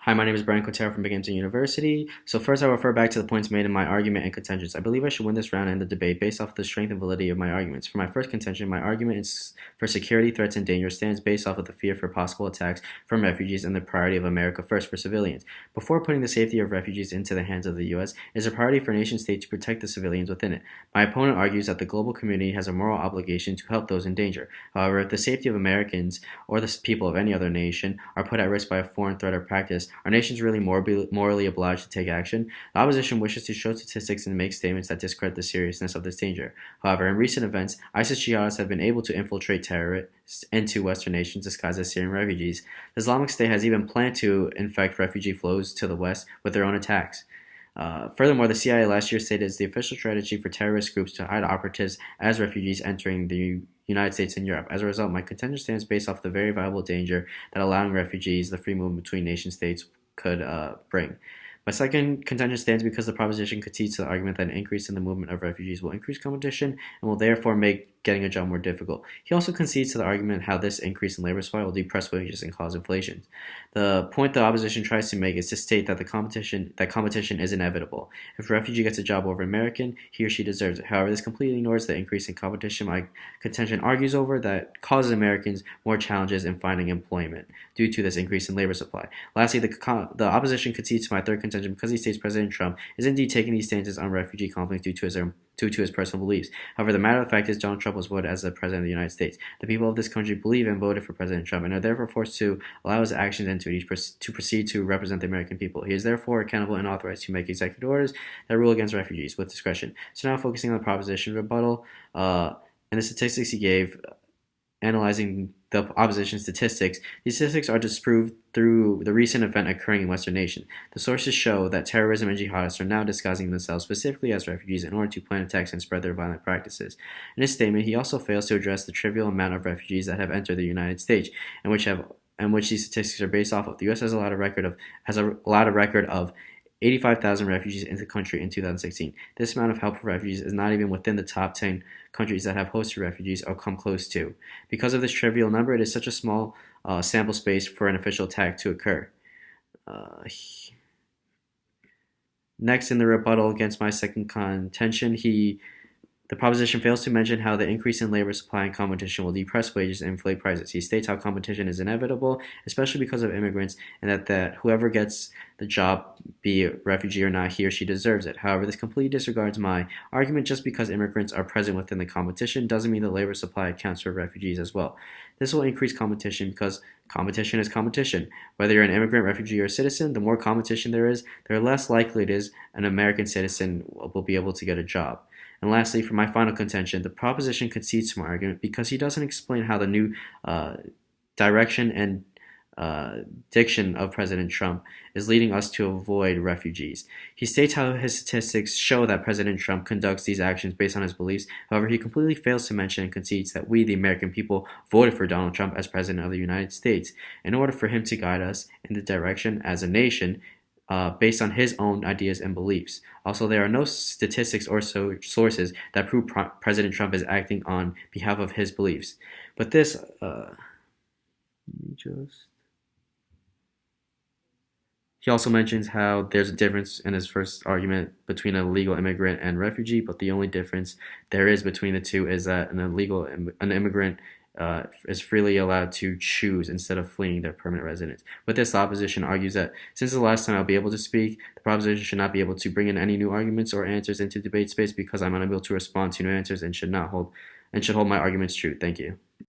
Hi, my name is Brian Cotero from Binghamton University. So first, I refer back to the points made in my argument and contentions. I believe I should win this round and the debate based off the strength and validity of my arguments. For my first contention, my argument is for security threats and danger stands based off of the fear for possible attacks from refugees and the priority of America first for civilians. Before putting the safety of refugees into the hands of the U.S., it is a priority for nation state to protect the civilians within it. My opponent argues that the global community has a moral obligation to help those in danger. However, if the safety of Americans or the people of any other nation are put at risk by a foreign threat or practice, our nation is really morally obliged to take action. The opposition wishes to show statistics and make statements that discredit the seriousness of this danger. However, in recent events, ISIS jihadists have been able to infiltrate terrorists into Western nations disguised as Syrian refugees. The Islamic State has even planned to infect refugee flows to the West with their own attacks. Furthermore, the CIA last year stated it's the official strategy for terrorist groups to hide operatives as refugees entering the United States and Europe. As a result, my contention stands based off the very viable danger that allowing refugees the free movement between nation states could bring. My second contention stands because the proposition concedes to the argument that an increase in the movement of refugees will increase competition and will therefore make getting a job more difficult. He also concedes to the argument how this increase in labor supply will depress wages and cause inflation. The point the opposition tries to make is to state that competition is inevitable. If a refugee gets a job over an American, he or she deserves it. However, this completely ignores the increase in competition my contention argues over that causes Americans more challenges in finding employment due to this increase in labor supply. Lastly, the opposition concedes to my third contention because he states President Trump is indeed taking these stances on refugee conflict due to his personal beliefs. However, the matter of fact is Donald Trump was voted as the President of the United States. The people of this country believe and voted for President Trump and are therefore forced to allow his actions and to proceed to represent the American people. He is therefore accountable and authorized to make executive orders that rule against refugees with discretion. So now focusing on the proposition rebuttal and the statistics he gave, analyzing the opposition statistics. These statistics are disproved through the recent event occurring in Western nations. The sources show that terrorism and jihadists are now disguising themselves specifically as refugees in order to plan attacks and spread their violent practices. In his statement, he also fails to address the trivial amount of refugees that have entered the United States, and which these statistics are based off of. The U.S. has allowed a record of 85,000 refugees into the country in 2016. This amount of help for refugees is not even within the top 10 countries that have hosted refugees or come close to. Because of this trivial number, it is such a small sample space for an official attack to occur. Next, in the rebuttal against my second contention, the proposition fails to mention how the increase in labor supply and competition will depress wages and inflate prices. He states how competition is inevitable, especially because of immigrants, and that whoever gets the job, be a refugee or not, he or she deserves it. However, this completely disregards my argument. Just because immigrants are present within the competition doesn't mean the labor supply accounts for refugees as well. This will increase competition because competition is competition. Whether you're an immigrant, refugee, or citizen, the more competition there is, the less likely it is an American citizen will be able to get a job. And lastly, for my final contention, the proposition concedes to my argument because he doesn't explain how the new direction and diction of President Trump is leading us to avoid refugees. He states how his statistics show that President Trump conducts these actions based on his beliefs. However, he completely fails to mention and concedes that we, the American people, voted for Donald Trump as President of the United States in order for him to guide us in the direction as a nation based on his own ideas and beliefs. Also, there are no statistics or sources that prove President Trump is acting on behalf of his beliefs. But this, he also mentions how there's a difference in his first argument between an illegal immigrant and refugee, but the only difference there is between the two is that an immigrant is freely allowed to choose instead of fleeing their permanent residence. With this, the opposition argues that since the last time I'll be able to speak, the proposition should not be able to bring in any new arguments or answers into debate space because I'm unable to respond to new answers and should hold my arguments true. Thank you.